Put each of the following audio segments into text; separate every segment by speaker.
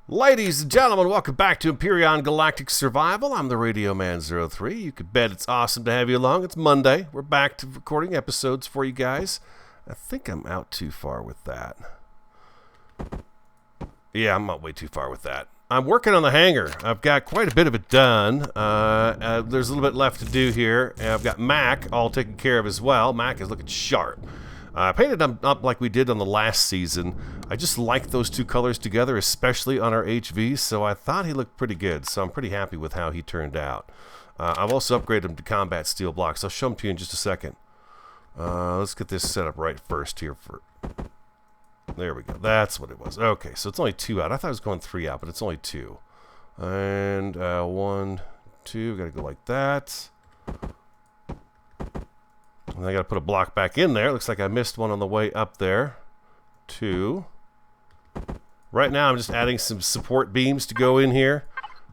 Speaker 1: Ladies and gentlemen, welcome back to Empyrion Galactic Survival. I'm the Radio Man 03. You could bet it's awesome to have you along. It's Monday. We're back to recording episodes for you guys. I think I'm out too far with that. Yeah, I'm not way too far with that. I'm working on the hangar. I've got quite a bit of it done. There's a little bit left to do here. And I've got MAC all taken care of as well. MAC is looking sharp. I painted them up like we did on the last season. I just like those two colors together, especially on our HVs, so I thought he looked pretty good, so I'm pretty happy with how he turned out. I've also upgraded him to combat steel blocks. I'll show them to you in just a second. Let's get this set up right first here. There we go. That's what it was. Okay, so it's only 2 out. I thought it was going 3 out, but it's only 2. And 1, 2. Got to go like that. And I got to put a block back in there. Looks like I missed one on the way up there. 2. Right now, I'm just adding some support beams to go in here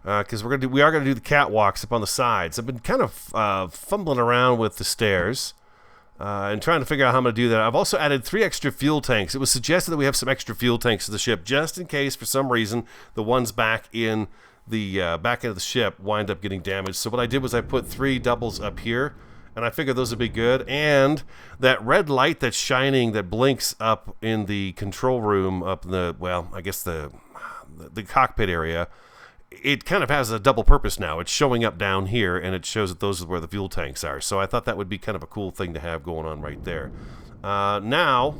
Speaker 1: because we are going to do the catwalks up on the sides. I've been kind of fumbling around with the stairs and trying to figure out how I'm going to do that. I've also added 3 extra fuel tanks. It was suggested that we have some extra fuel tanks to the ship just in case, for some reason, the ones back in the back end of the ship wind up getting damaged. So what I did was I put 3 doubles up here. And I figured those would be good. And that red light that's shining, that blinks up in the control room, up in the, well, I guess the cockpit area, it kind of has a double purpose now. It's showing up down here, and it shows that those are where the fuel tanks are. So I thought that would be kind of a cool thing to have going on right there. Now,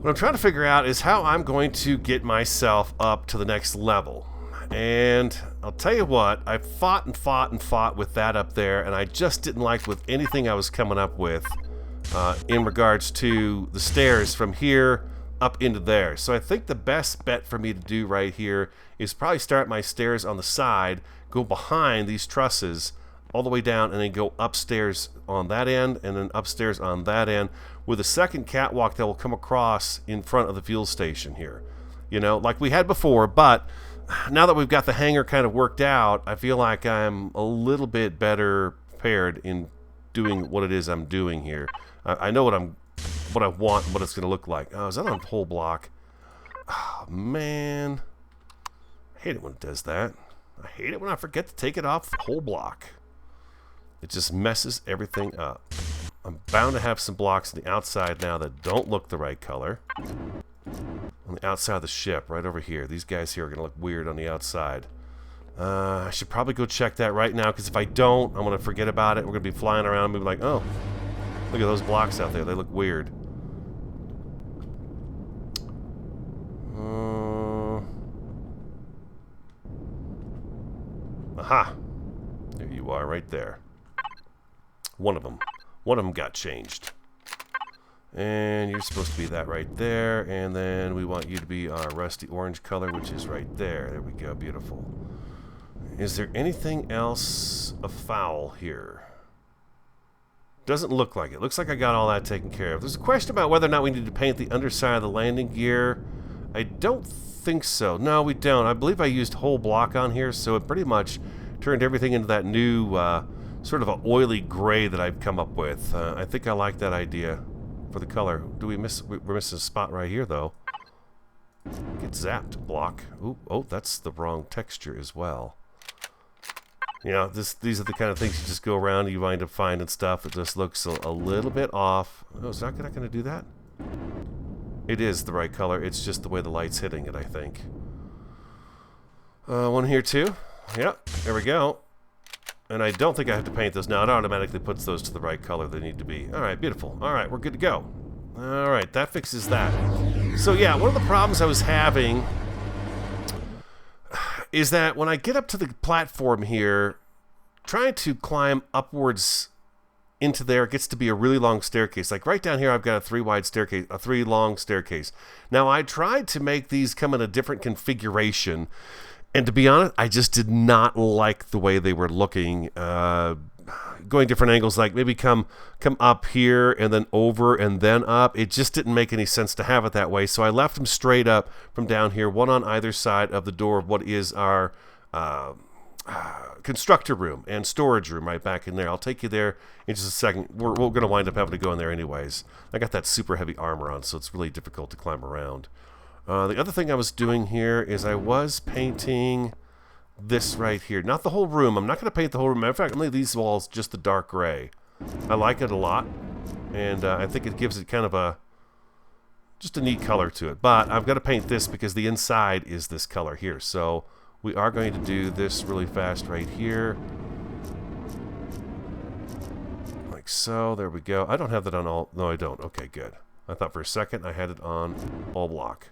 Speaker 1: what I'm trying to figure out is how I'm going to get myself up to the next level. And I'll tell you what, I fought and fought and fought with that up there, and I just didn't like with anything I was coming up with in regards to the stairs from here up into there. So I think the best bet for me to do right here is probably start my stairs on the side, go behind these trusses all the way down, and then go upstairs on that end, and then upstairs on that end, with a second catwalk that will come across in front of the fuel station here. You know, like we had before, but now that we've got the hangar kind of worked out, I feel like I'm a little bit better prepared in doing what it is I'm doing here. I know what I want, and what it's going to look like. Oh, is that on whole block? Oh, man. I hate it when it does that. I hate it when I forget to take it off the whole block. It just messes everything up. I'm bound to have some blocks on the outside now that don't look the right color. On the outside of the ship, right over here. These guys here are going to look weird on the outside. I should probably go check that right now, because if I don't, I'm going to forget about it. We're going to be flying around and be like, oh, look at those blocks out there. They look weird. Aha! There you are, right there. One of them. One of them got changed. And you're supposed to be that right there, and then we want you to be our rusty orange color, which is right there. There we go, beautiful. Is there anything else afoul here? Doesn't look like it. Looks like I got all that taken care of. There's a question about whether or not we need to paint the underside of the landing gear. I don't think so. No, we don't. I believe I used whole block on here, so it pretty much turned everything into that new sort of an oily gray that I've come up with. I think I like that idea. For the color. We're missing a spot right here, though. Get zapped. Block. Ooh, oh, that's the wrong texture as well. You know, these are the kind of things you just go around and you wind up finding stuff that just looks a little bit off. Oh, is that not going to do that? It is the right color. It's just the way the light's hitting it, I think. One here, too. Yep, there we go. And I don't think I have to paint those now. It automatically puts those to the right color they need to be. Alright, beautiful. Alright, we're good to go. Alright, that fixes that. So yeah, one of the problems I was having is that when I get up to the platform here, trying to climb upwards into there, it gets to be a really long staircase. Like right down here, I've got a 3-wide staircase, a 3-long staircase. Now, I tried to make these come in a different configuration. And to be honest, I just did not like the way they were looking. Going different angles, like maybe come up here and then over and then up. It just didn't make any sense to have it that way. So I left them straight up from down here, one on either side of the door of what is our constructor room and storage room right back in there. I'll take you there in just a second. We're going to wind up having to go in there anyways. I got that super heavy armor on, so it's really difficult to climb around. The other thing I was doing here is I was painting this right here. Not the whole room. I'm not going to paint the whole room. Matter of fact, I'm going to leave these walls just the dark gray. I like it a lot. And I think it gives it kind of just a neat color to it. But I've got to paint this because the inside is this color here. So we are going to do this really fast right here. Like so. There we go. I don't have that on all. No, I don't. Okay, good. I thought for a second I had it on all block.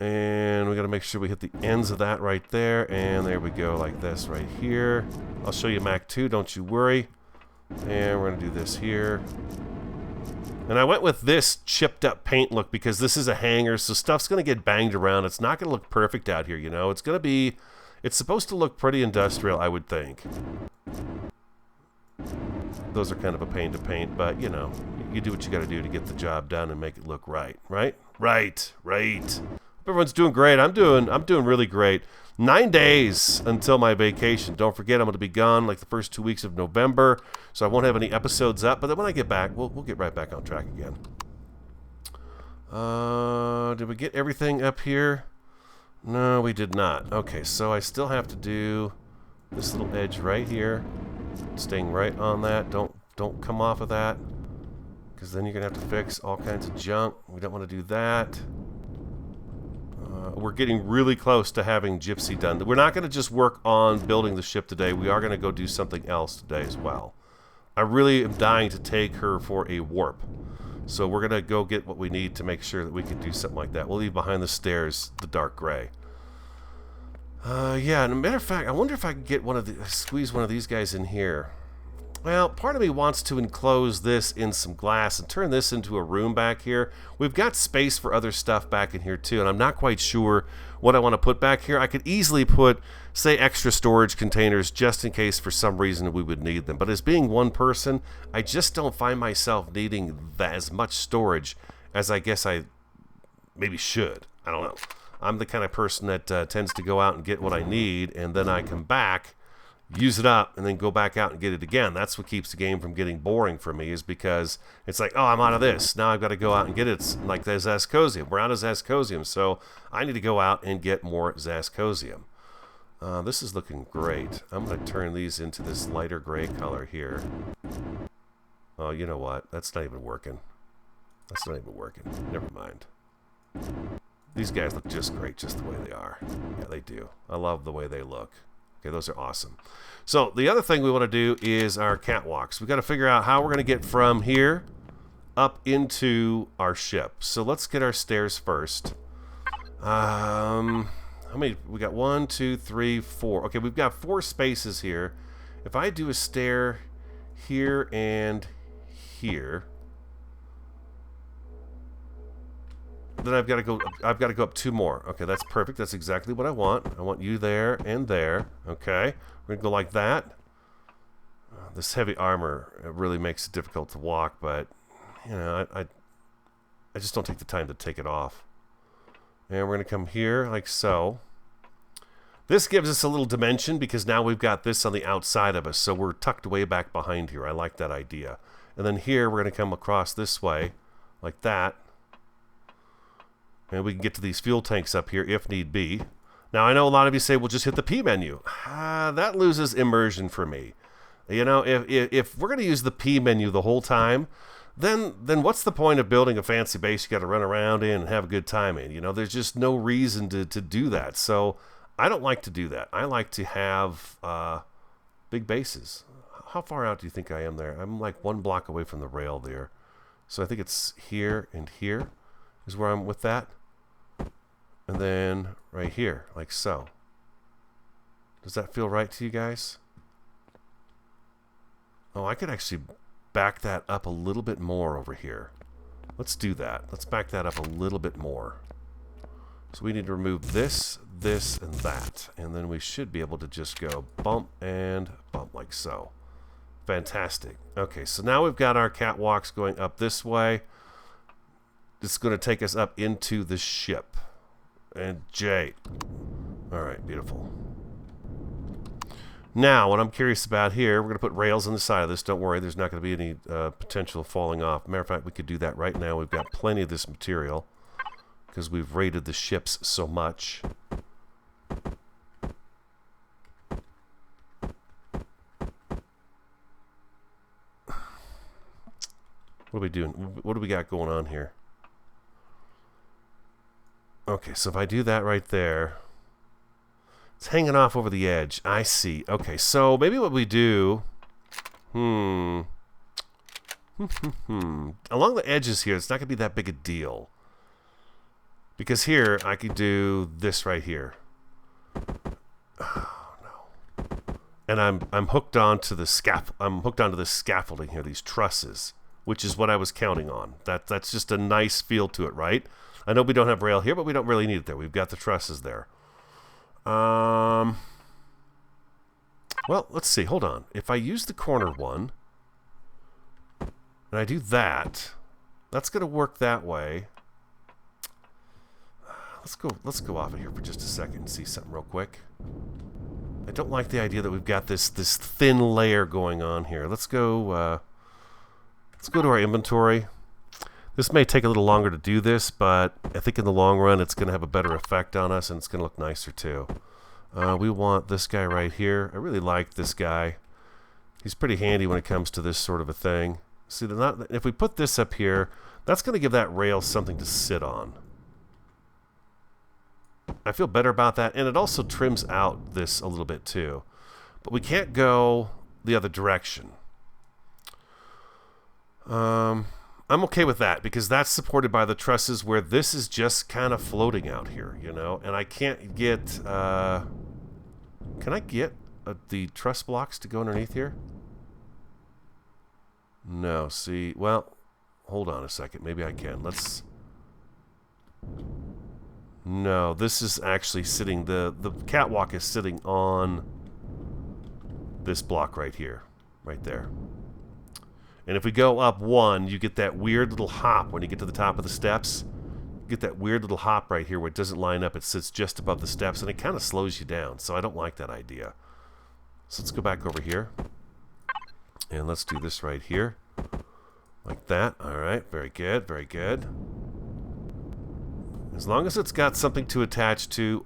Speaker 1: And we got to make sure we hit the ends of that right there. And there we go, like this right here. I'll show you MAC 2, don't you worry. And we're going to do this here. And I went with this chipped up paint look because this is a hanger, so stuff's going to get banged around. It's not going to look perfect out here, you know. It's going to be, it's supposed to look pretty industrial, I would think. Those are kind of a pain to paint, but, you know, you do what you got to do to get the job done and make it look right, right? Right. Hope everyone's doing great. I'm doing really great. 9 days until my vacation. Don't forget, I'm going to be gone like the first 2 weeks of November, so I won't have any episodes up. But then when I get back, we'll get right back on track again. Did we get everything up here? No, we did not. Okay, so I still have to do this little edge right here, staying right on that. Don't come off of that, because then you're gonna have to fix all kinds of junk. We don't want to do that. We're getting really close to having Gypsy done. We're not going to just work on building the ship today. We are going to go do something else today as well. I really am dying to take her for a warp. So we're going to go get what we need to make sure that we can do something like that. We'll leave behind the stairs the dark gray. Yeah, and a matter of fact, I wonder if I can get squeeze one of these guys in here. Well, part of me wants to enclose this in some glass and turn this into a room back here. We've got space for other stuff back in here too, and I'm not quite sure what I want to put back here. I could easily put, say, extra storage containers just in case for some reason we would need them. But as being one person, I just don't find myself needing that as much storage as I guess I maybe should. I don't know. I'm the kind of person that tends to go out and get what I need, and then I come back, use it up, and then go back out and get it again. That's what keeps the game from getting boring for me, is because it's like, oh, I'm out of this. Now I've got to go out and get it. It's like the Zascosium. We're out of Zascosium, so I need to go out and get more Zascosium. This is looking great. I'm going to turn these into this lighter gray color here. Oh, you know what? That's not even working. That's not even working. Never mind. These guys look just great just the way they are. Yeah, they do. I love the way they look. Okay, those are awesome. So the other thing we want to do is our catwalks. We've got to figure out how we're going to get from here up into our ship. So let's get our stairs first. How many? We got 1, 2, 3, 4. Okay, we've got 4 spaces here. If I do a stair here and here, then I've got to go up 2 more. Okay, that's perfect. That's exactly what I want. I want you there and there. Okay, we're gonna go like that. This heavy armor really makes it difficult to walk, but you know, I just don't take the time to take it off. And we're gonna come here like so. This gives us a little dimension because now we've got this on the outside of us, so we're tucked way back behind here. I like that idea. And then here we're gonna come across this way, like that. And we can get to these fuel tanks up here if need be. Now, I know a lot of you say, well, just hit the P menu. That loses immersion for me. You know, if we're going to use the P menu the whole time, then what's the point of building a fancy base you got to run around in and have a good time in? You know, there's just no reason to do that. So I don't like to do that. I like to have big bases. How far out do you think I am there? I'm like 1 block away from the rail there. So I think it's here and here is where I'm with that. And then right here, like so. Does that feel right to you guys? Oh, I could actually back that up a little bit more over here. Let's do that. Let's back that up a little bit more. So we need to remove this, this, and that. And then we should be able to just go bump and bump like so. Fantastic. Okay, so now we've got our catwalks going up this way. It's going to take us up into the ship. And J. Alright, beautiful. Now, what I'm curious about here, we're going to put rails on the side of this. Don't worry, there's not going to be any potential falling off. Matter of fact, we could do that right now. We've got plenty of this material. because we've raided the ships so much. What are we doing? What do we got going on here? Okay, so if I do that right there, it's hanging off over the edge. I see. Okay, so maybe what we do... Along the edges here, it's not going to be that big a deal. Because here, I could do this right here. Oh, no. And I'm hooked onto the scaffolding here, these trusses, which is what I was counting on. That's just a nice feel to it, right? I know we don't have rail here, but we don't really need it there. We've got the trusses there. Well, let's see. Hold on. If I use the corner one, and I do that, that's going to work that way. Let's go off of here for just a second and see something real quick. I don't like the idea that we've got this thin layer going on here. Let's go to our inventory. This may take a little longer to do this, but I think in the long run it's going to have a better effect on us, and it's going to look nicer too. We want this guy right here. I really like this guy. He's pretty handy when it comes to this sort of a thing. See, if we put this up here, that's going to give that rail something to sit on. I feel better about that, and it also trims out this a little bit too. But we can't go the other direction. I'm okay with that because that's supported by the trusses where this is just kind of floating out here, you know, and I can't get, can I get the truss blocks to go underneath here? No, see, well, hold on a second, maybe I can. No, this is actually sitting, the catwalk is sitting on this block right here, right there. And if we go up one, you get that weird little hop when you get to the top of the steps. You get that weird little hop right here where it doesn't line up. It sits just above the steps, and it kind of slows you down. So I don't like that idea. So let's go back over here. And let's do this right here. Like that. All right. Very good. Very good. As long as it's got something to attach to,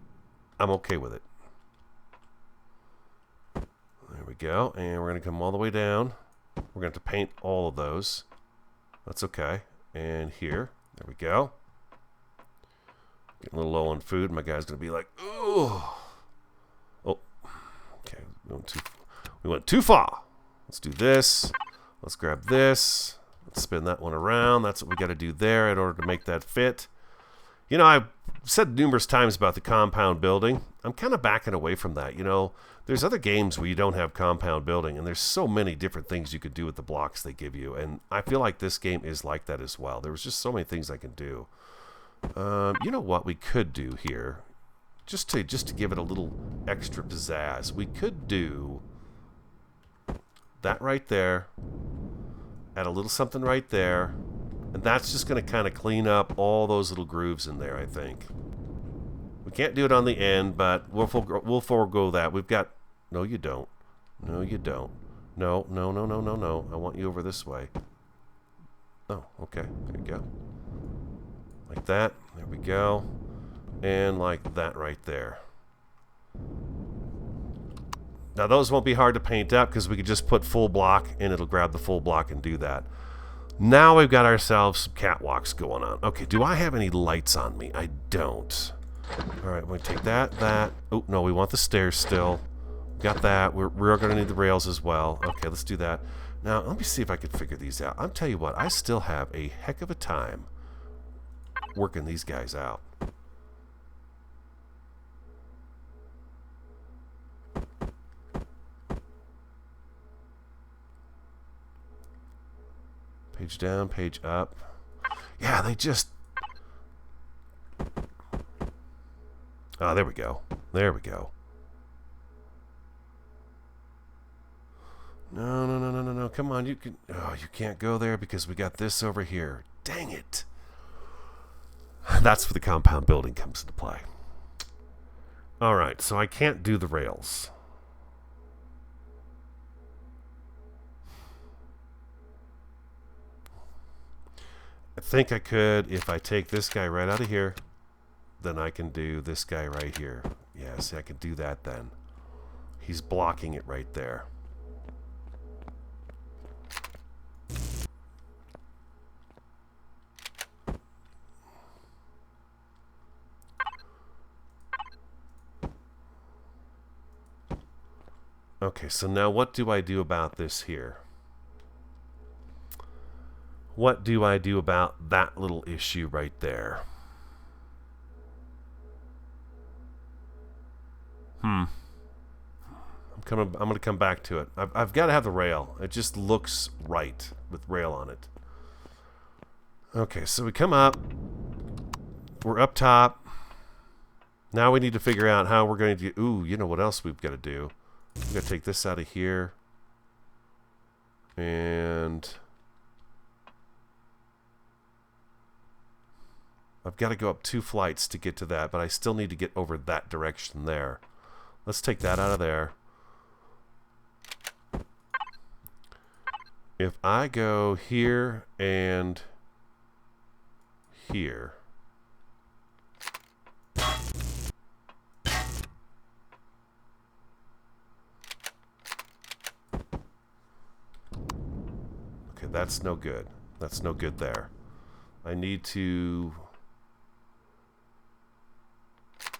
Speaker 1: I'm okay with it. There we go. And we're going to come all the way down. We're going to have to paint all of those. That's okay. And here. There we go. Getting a little low on food. My guy's going to be like, ooh. Oh. Okay. We went too far. Let's do this. Let's grab this. Let's spin that one around. That's what we got to do there in order to make that fit. You know, I've said numerous times about the compound building. I'm kind of backing away from that. You know, there's other games where you don't have compound building, and there's so many different things you could do with the blocks they give you. And I feel like this game is like that as well. There was just so many things I can do. You know what we could do here? Just to give it a little extra pizzazz. We could do that right there. Add a little something right there. And that's just going to kind of clean up all those little grooves in there, I think. We can't do it on the end, but we'll forego that. We've got... No, you don't. No, you don't. No, no, no, no, no, no. I want you over this way. Oh, okay. There you go. Like that. There we go. And like that right there. Now, those won't be hard to paint up because we could just put full block, and it'll grab the full block and do that. Now we've got ourselves some catwalks going on. Okay, do I have any lights on me? I don't. All right, we're going to take that. Oh, no, we want the stairs still. Got that. We're going to need the rails as well. Okay, let's do that. Now, let me see if I can figure these out. I'll tell you what, I still have a heck of a time working these guys out. Page down, page up. Yeah, they just... Oh, there we go. There we go. No, no, no, no, no, no. Come on, you can... Oh, you can't go there because we got this over here. Dang it. That's where the compound building comes into play. Alright, so I can't do the rails. I think I could if I take this guy right out of here. then I can do this guy right here. Yeah, see, I can do that then. He's blocking it right there. Okay, so now what do I do about this here? What do I do about that little issue right there? I'm gonna come back to it. I've got to have the rail. It just looks right with rail on it. Okay, so we come up. We're up top. Now we need to figure out how we're going to do... Ooh, you know what else we've got to do? We've got to take this out of here. And... I've got to go up 2 flights to get to that, but I still need to get over that direction there. Let's take that out of there. If I go here and here... Okay, that's no good. That's no good there. I need to...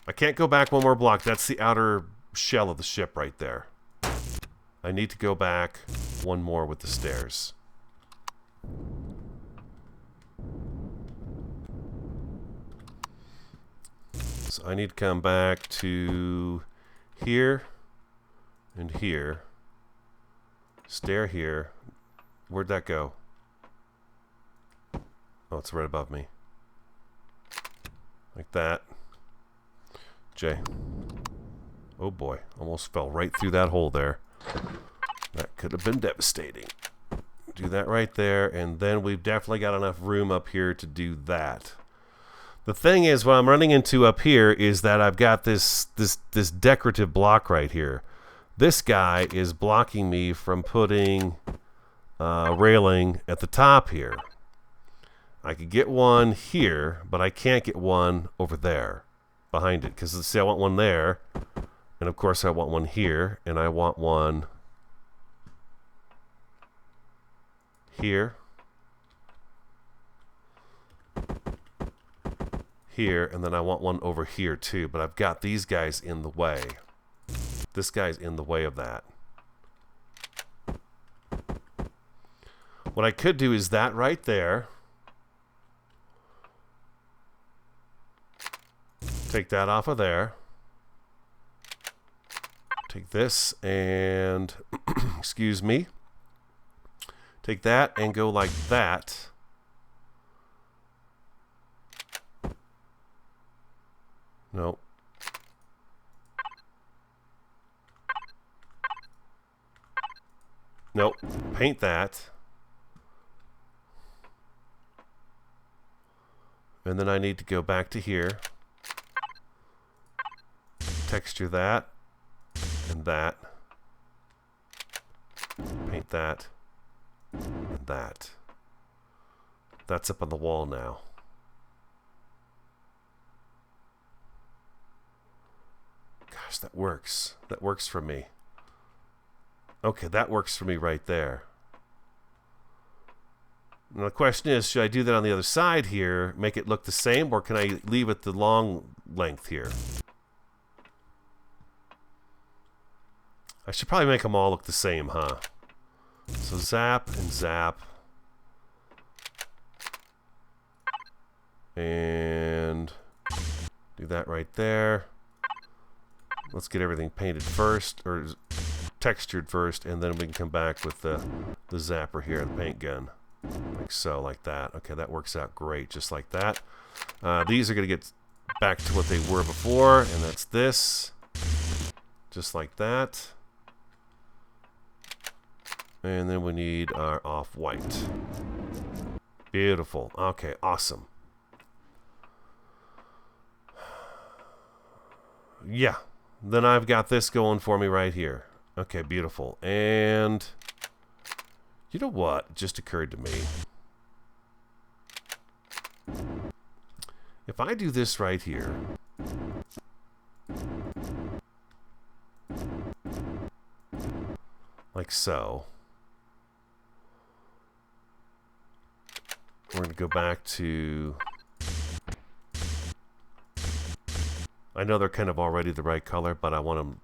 Speaker 1: I can't go back one more block. That's the outer shell of the ship right there. I need to go back one more with the stairs. So I need to come back to here and here. Stair here. Where'd that go? Oh, it's right above me. Like that. J. Oh boy, almost fell right through that hole there. That could have been devastating. Do that right there, and then we've definitely got enough room up here to do that. The thing is, what I'm running into up here is that I've got this decorative block right here. This guy is blocking me from putting railing at the top here. I could get one here, but I can't get one over there behind it, because see, I want one there, and of course I want one here, and I want one here, here, and then I want one over here too, but I've got these guys in the way. This guy's in the way of that. What I could do is that right there. Take that off of there. Take this and, excuse me. Take that and go like that. Nope. Nope. Paint that. And then I need to go back to here. Texture that. And that. Paint that. And that. That's up on the wall now. Gosh, that works. That works for me. Okay, that works for me right there. Now the question is, should I do that on the other side here, make it look the same, or can I leave it the long length here? I should probably make them all look the same, huh? So zap and zap. And do that right there. Let's get everything painted first, or textured first, and then we can come back with the zapper here, the paint gun. Like so, like that. Okay, that works out great, just like that. These are going to get back to what they were before, and that's this. Just like that. And then we need our off-white. Beautiful. Okay, awesome. Yeah. Then I've got this going for me right here. Okay, beautiful. And you know what just occurred to me? If I do this right here, like so, we're going to go back to... I know they're kind of already the right color, but I want them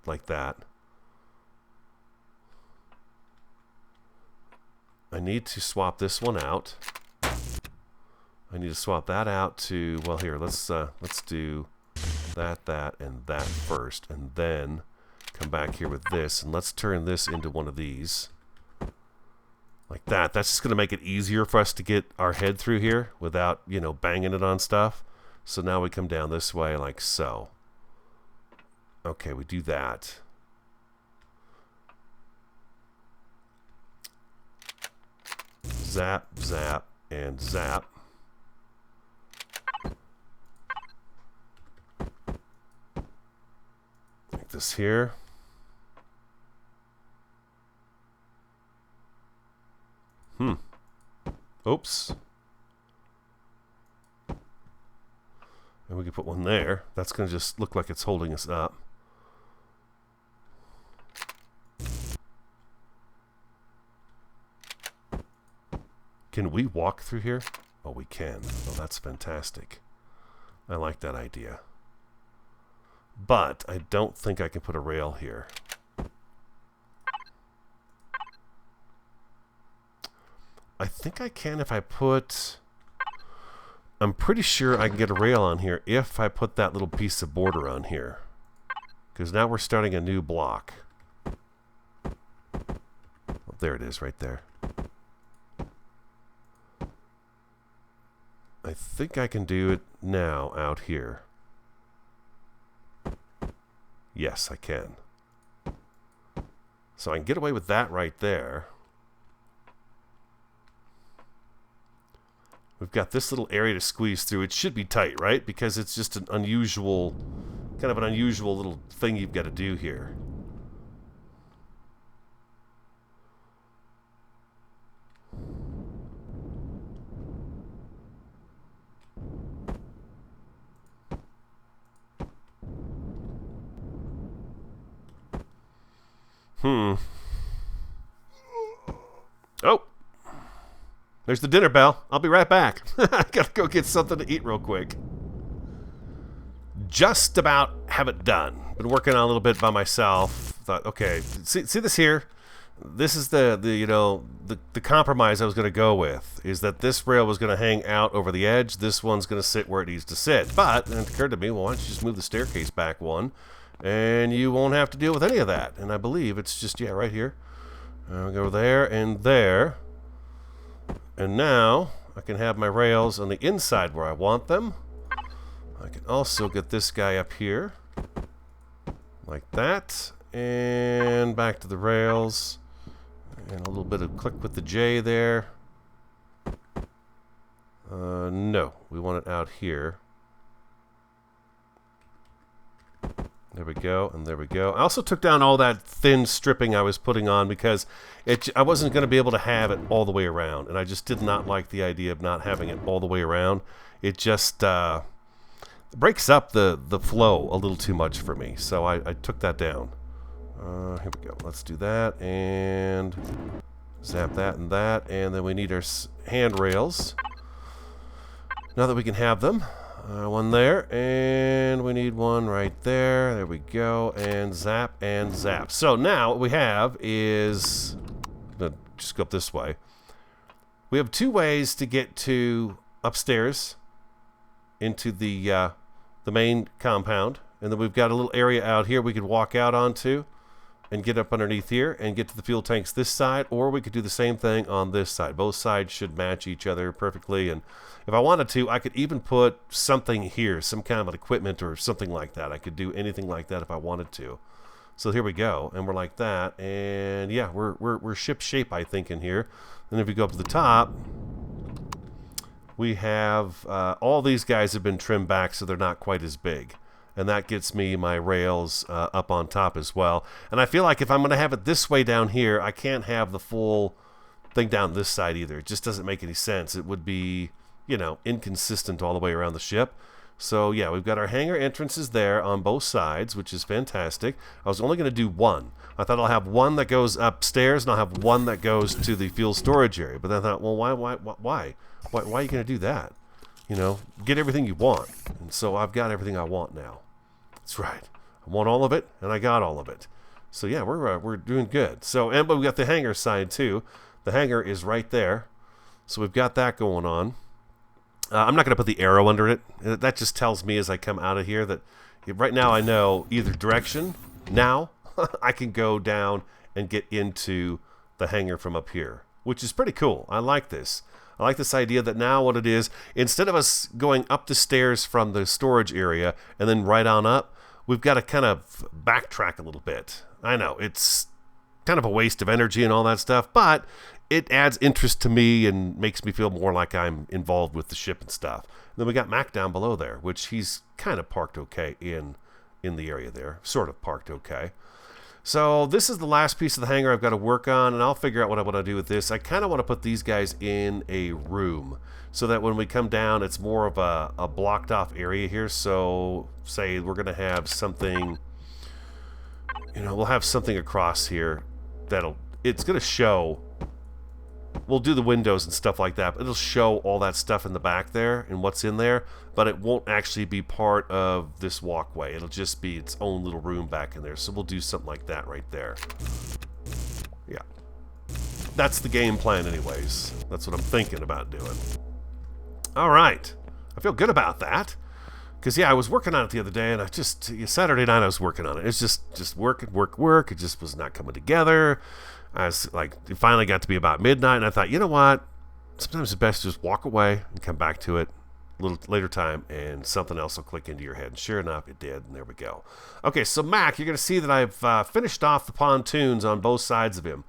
Speaker 1: like that. I need to swap this one out. I need to swap that out to, well, here, let's do that, and that first, and then come back here with this, and let's turn this into one of these. Like that. That's just going to make it easier for us to get our head through here without, you know, banging it on stuff. So now we come down this way like so. Okay, we do that. Zap, zap, and zap. Like this here. Oops. And we can put one there. That's going to just look like it's holding us up. Can we walk through here? Oh, we can. Oh, that's fantastic. I like that idea. But I don't think I can put a rail here. I think I can if I put... I'm pretty sure I can get a rail on here if I put that little piece of border on here. Because now we're starting a new block. Oh, there it is right there. I think I can do it now out here. Yes, I can. So I can get away with that right there. We've got this little area to squeeze through. It should be tight, right? Because it's just an unusual, kind of an unusual little thing you've got to do here. Oh! There's the dinner bell. I'll be right back. I gotta go get something to eat real quick. Just about have it done. Been working on a little bit by myself. Thought, okay, see this here? This is the compromise I was gonna go with. Is that this rail was gonna hang out over the edge. This one's gonna sit where it needs to sit. But it occurred to me, well, why don't you just move the staircase back one, and you won't have to deal with any of that. And I believe it's just right here. I'll go there and there. And now I can have my rails on the inside where I want them. I can also get this guy up here like that, and back to the rails, and a little bit of click with the J there. No, we want it out here. There we go, and there we go. I also took down all that thin stripping I was putting on because I wasn't going to be able to have it all the way around, and I just did not like the idea of not having it all the way around. It just breaks up the flow a little too much for me, so I took that down. Here we go. Let's do that, and zap that and that, and then we need our handrails. Now that we can have them. One there, and we need one right there. There we go, and zap and zap. So now what we have is, just go up this way. We have two ways to get to upstairs into the main compound, and then we've got a little area out here we could walk out onto and get up underneath here and get to the fuel tanks this side, or we could do the same thing on this side. Both sides should match each other perfectly, and if I wanted to, I could even put something here, some kind of an equipment or something like that. I could do anything like that if I wanted to. So here we go, and we're like that, and yeah, we're ship shape, I think, in here. And if we go up to the top, we have all these guys have been trimmed back so they're not quite as big. And that gets me my rails up on top as well. And I feel like if I'm going to have it this way down here, I can't have the full thing down this side either. It just doesn't make any sense. It would be you know, inconsistent all the way around the ship. So yeah, we've got our hangar entrances there on both sides, which is fantastic. I was only going to do one. I thought I'll have one that goes upstairs and I'll have one that goes to the fuel storage area. But then I thought, well, why are you going to do that? You know, get everything you want. And so I've got everything I want now. That's right. I want all of it, and I got all of it. So yeah, we're doing good. So, and but we got the hangar side too. The hangar is right there. So we've got that going on. I'm not going to put the arrow under it. That just tells me as I come out of here that right now I know either direction. Now I can go down and get into the hangar from up here, which is pretty cool. I like this. I like this idea that now what it is, instead of us going up the stairs from the storage area and then right on up, we've got to kind of backtrack a little bit. I know, it's kind of a waste of energy and all that stuff, but it adds interest to me and makes me feel more like I'm involved with the ship and stuff. And then we got Mac down below there, which he's kind of parked okay in the area there. Sort of parked okay. So this is the last piece of the hangar I've got to work on, and I'll figure out what I want to do with this. I kind of want to put these guys in a room so that when we come down, it's more of a blocked off area here. So say we're going to have something, you know, we'll have something across here it's going to show. We'll do the windows and stuff like that, but it'll show all that stuff in the back there and what's in there, but it won't actually be part of this walkway. It'll just be its own little room back in there. So we'll do something like that right there. Yeah. That's the game plan anyways. That's what I'm thinking about doing. All right. I feel good about that. Because, yeah, I was working on it the other day, and Saturday night I was working on it. It's just work. It just was not coming together. I was like, it finally got to be about midnight, and I thought, you know what? Sometimes it's best to just walk away and come back to it a little later time, and something else will click into your head. And sure enough, it did, and there we go. Okay, so Mac, you're going to see that I've finished off the pontoons on both sides of him.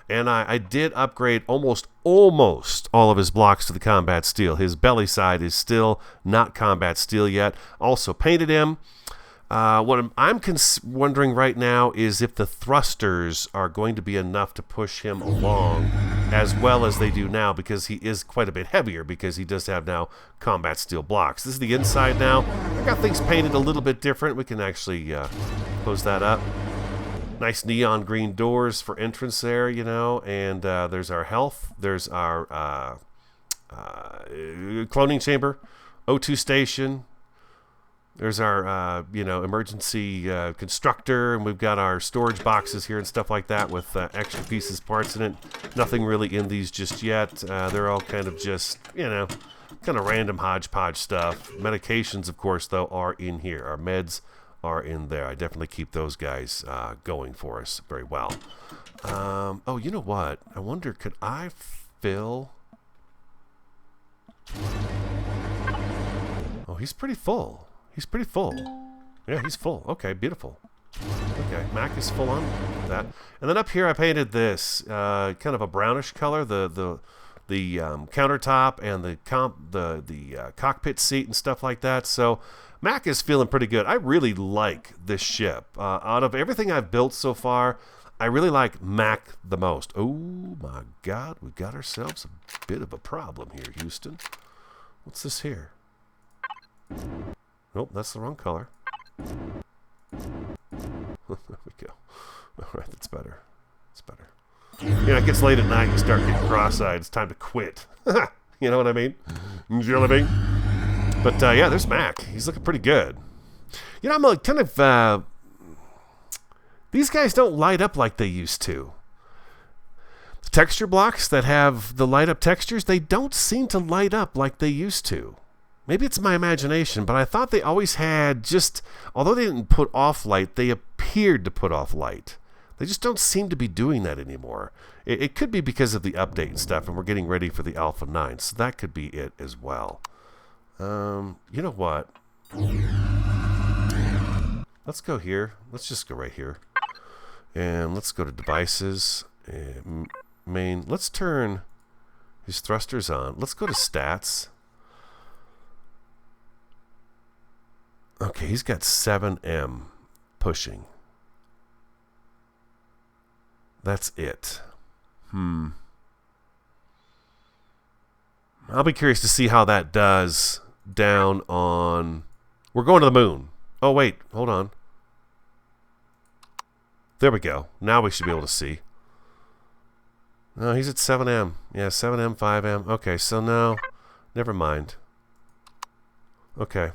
Speaker 1: And I did upgrade almost all of his blocks to the combat steel. His belly side is still not combat steel yet. Also painted him. What I'm wondering right now is if the thrusters are going to be enough to push him along as well as they do now, because he is quite a bit heavier because he does have now combat steel blocks. This is the inside now. I got things painted a little bit different. We can actually close that up. Nice neon green doors for entrance there, you know, and there's our health. There's our cloning chamber, O2 station. There's our, emergency constructor, and we've got our storage boxes here and stuff like that with extra pieces, parts in it. Nothing really in these just yet. They're all kind of just, kind of random hodgepodge stuff. Medications, of course, though, are in here. Our meds are in there. I definitely keep those guys going for us very well. Oh, you know what? I wonder, could I fill... Oh, he's pretty full. He's pretty full. Yeah, he's full. Okay, beautiful. Okay, Mac is full on that. And then up here I painted this kind of a brownish color, the countertop and the cockpit seat and stuff like that. So Mac is feeling pretty good. I really like this ship. Out of everything I've built so far, I really like Mac the most. Oh my God, we got ourselves a bit of a problem here, Houston. What's this here? Nope, that's the wrong color. There we go. All right, that's better. That's better. It gets late at night, you start getting cross-eyed. It's time to quit. You know what I mean? You know what I mean? But, yeah, there's Mac. He's looking pretty good. I'm kind of... these guys don't light up like they used to. The texture blocks that have the light-up textures, they don't seem to light up like they used to. Maybe it's my imagination, but I thought they always had although they didn't put off light, they appeared to put off light. They just don't seem to be doing that anymore. It could be because of the update and stuff, and we're getting ready for the Alpha 9, so that could be it as well. You know what? Let's go here. Let's just go right here. And let's go to devices. Main. Let's turn his thrusters on. Let's go to stats. Okay, he's got 7M pushing. That's it. I'll be curious to see how that does down on... We're going to the moon. Oh, wait. Hold on. There we go. Now we should be able to see. No, he's at 7M. Yeah, 7M, 5M. Okay, so no. Never mind. Okay.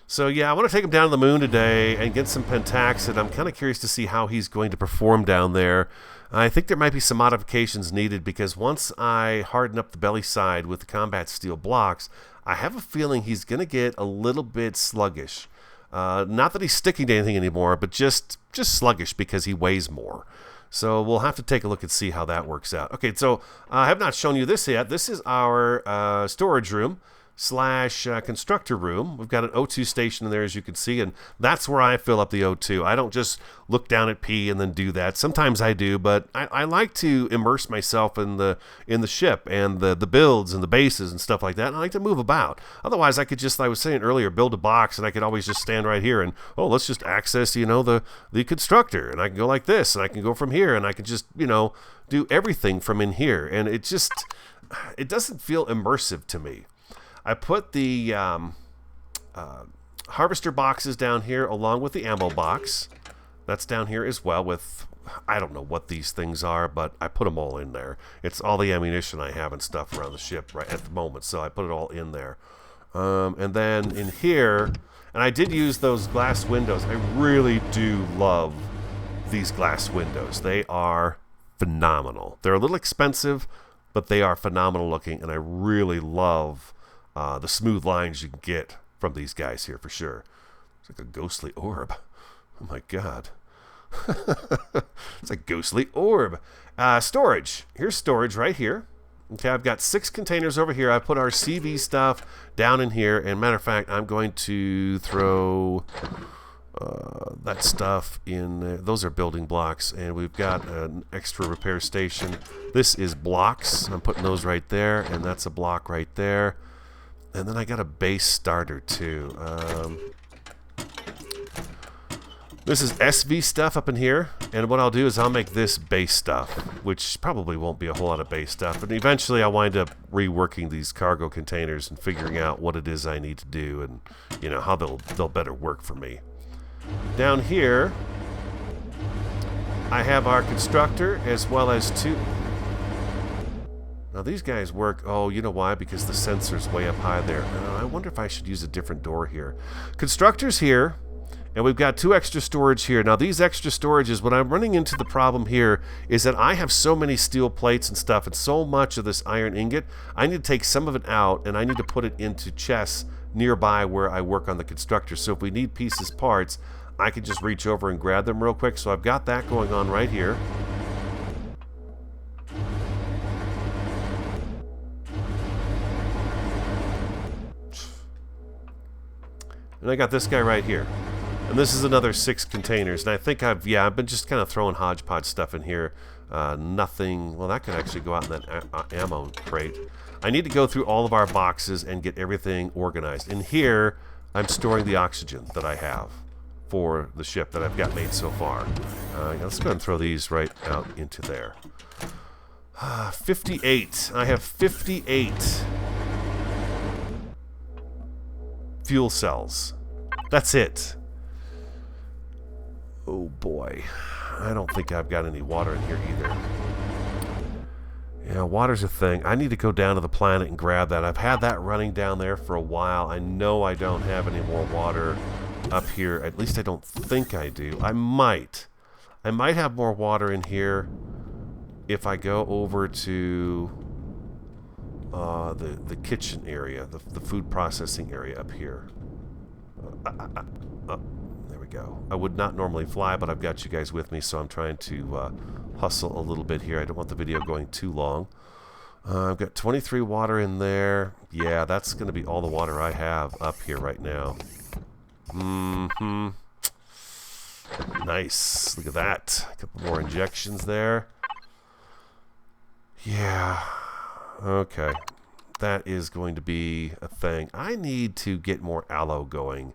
Speaker 1: So, yeah, I want to take him down to the moon today and get some pentaxid. I'm kind of curious to see how he's going to perform down there. I think there might be some modifications needed because once I harden up the belly side with the combat steel blocks, I have a feeling he's going to get a little bit sluggish. Not that he's sticking to anything anymore, but just sluggish because he weighs more. So we'll have to take a look and see how that works out. Okay, so I have not shown you this yet. This is our storage room / constructor room. We've got an O2 station in there, as you can see, and that's where I fill up the O2. I don't just look down at P and then do that. Sometimes I do, but I like to immerse myself in the ship and the builds and the bases and stuff like that. And I like to move about. Otherwise, I could just, like I was saying earlier, build a box, and I could always just stand right here and, oh, let's just access, the constructor, and I can go like this, and I can go from here, and I can just, do everything from in here. And it doesn't feel immersive to me. I put the harvester boxes down here along with the ammo box. That's down here as well with, I don't know what these things are, but I put them all in there. It's all the ammunition I have and stuff around the ship right at the moment, so I put it all in there. And then in here, and I did use those glass windows. I really do love these glass windows. They are phenomenal. They're a little expensive, but they are phenomenal looking, and I really love the smooth lines you can get from these guys here for sure. It's like a ghostly orb. Oh my god. It's a ghostly orb. Storage. Here's storage right here. Okay, I've got 6 containers over here. I put our CV stuff down in here. And matter of fact, I'm going to throw that stuff in there. Those are building blocks. And we've got an extra repair station. This is blocks. I'm putting those right there. And that's a block right there. And then I got a base starter too. This is SV stuff up in here, and what I'll do is I'll make this base stuff, which probably won't be a whole lot of base stuff, but eventually I'll wind up reworking these cargo containers and figuring out what it is I need to do and how they'll better work for me. Down here I have our constructor as well as 2. Now these guys work, oh, you know why? Because the sensor's way up high there. I wonder if I should use a different door here. Constructor's here, and we've got 2 extra storage here. Now these extra storages, what I'm running into the problem here is that I have so many steel plates and stuff and so much of this iron ingot, I need to take some of it out and I need to put it into chests nearby where I work on the constructor. So if we need pieces, parts, I can just reach over and grab them real quick. So I've got that going on right here. And I got this guy right here. And this is another 6 containers. And I think I've been just kind of throwing hodgepodge stuff in here. Nothing, well, that could actually go out in that ammo crate. I need to go through all of our boxes and get everything organized. In here, I'm storing the oxygen that I have for the ship that I've got made so far. Let's go ahead and throw these right out into there. 58. I have 58 fuel cells. That's it. Oh boy. I don't think I've got any water in here either. Yeah, water's a thing. I need to go down to the planet and grab that. I've had that running down there for a while. I know I don't have any more water up here. At least I don't think I do. I might have more water in here if I go over to the kitchen area, the food processing area up here. There we go. I would not normally fly, but I've got you guys with me, so I'm trying to hustle a little bit here. I don't want the video going too long. I've got 23 water in there. Yeah, that's going to be all the water I have up here right now. Nice. Look at that. A couple more injections there. Yeah. Okay. That is going to be a thing. I need to get more aloe going.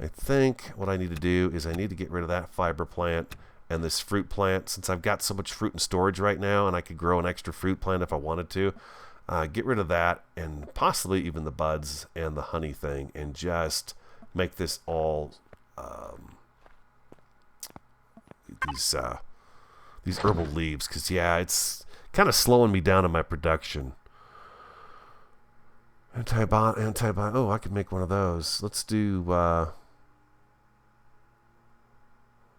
Speaker 1: I think what I need to do is I need to get rid of that fiber plant and this fruit plant. Since I've got so much fruit in storage right now and I could grow an extra fruit plant if I wanted to, Get rid of that and possibly even the buds and the honey thing, and just make this all these herbal leaves, because yeah, it's kind of slowing me down in my production. Antibiotic. Oh, I could make one of those. Let's do. How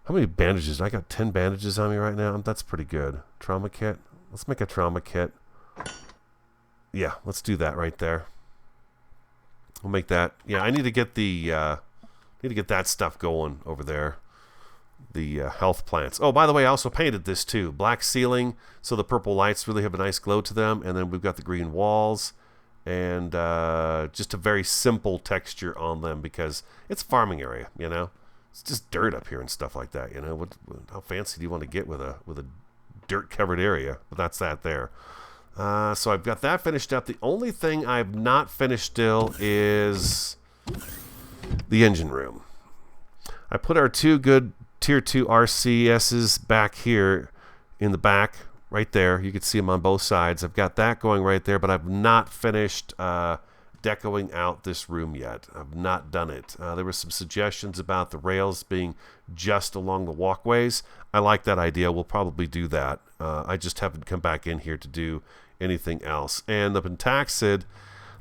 Speaker 1: many bandages? I got 10 bandages on me right now. That's pretty good. Trauma kit. Let's make a trauma kit. Yeah, let's do that right there. We'll make that. Yeah, I need to get the that stuff going over there. The health plants. Oh, by the way, I also painted this too. Black ceiling, so the purple lights really have a nice glow to them. And then we've got the green walls, and just a very simple texture on them because it's a farming area. You know, it's just dirt up here and stuff like that. You know, how fancy do you want to get with a dirt covered area? But that's that there. So I've got that finished up. The only thing I've not finished still is the engine room. I put our 2 good Tier 2 RCSs back here in the back, right there. You can see them on both sides. I've got that going right there, but I've not finished decoing out this room yet. I've not done it. There were some suggestions about the rails being just along the walkways. I like that idea. We'll probably do that. I just haven't come back in here to do anything else. And the pentaxid,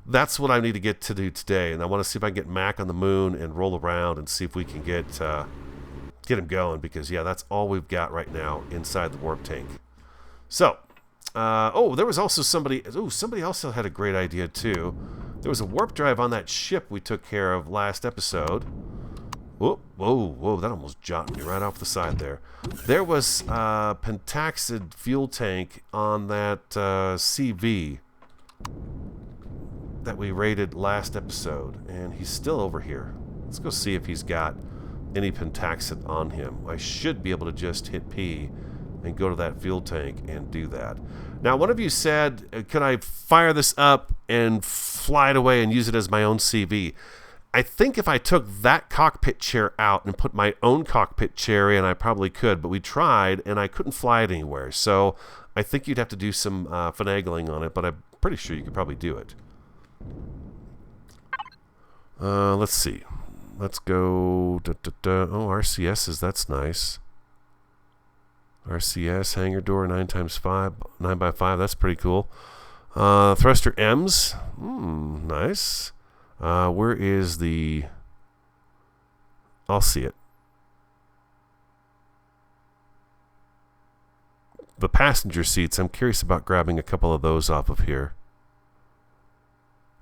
Speaker 1: that's what I need to get to do today. And I want to see if I can get Mac on the moon and roll around and see if we can get him going, because yeah, that's all we've got right now inside the warp tank. So oh, there was also somebody else had a great idea too. There was a warp drive on that ship we took care of last episode. Whoa, that almost jotted me right off the side there. There was a pentaxid fuel tank on that CV that we raided last episode, and he's still over here. Let's go see if he's got any pentaxid on him. I should be able to just hit P and go to that fuel tank and do that. Now, one of you said, could I fire this up and fly it away and use it as my own CV? I think if I took that cockpit chair out and put my own cockpit chair in, I probably could, but we tried and I couldn't fly it anywhere. So I think you'd have to do some finagling on it, but I'm pretty sure you could probably do it. Let's see. Let's go. Oh, RCSs, that's nice. RCS, hangar door, 9x5, that's pretty cool. Thruster M's, nice. Where is the... I'll see it. The passenger seats, I'm curious about grabbing a couple of those off of here.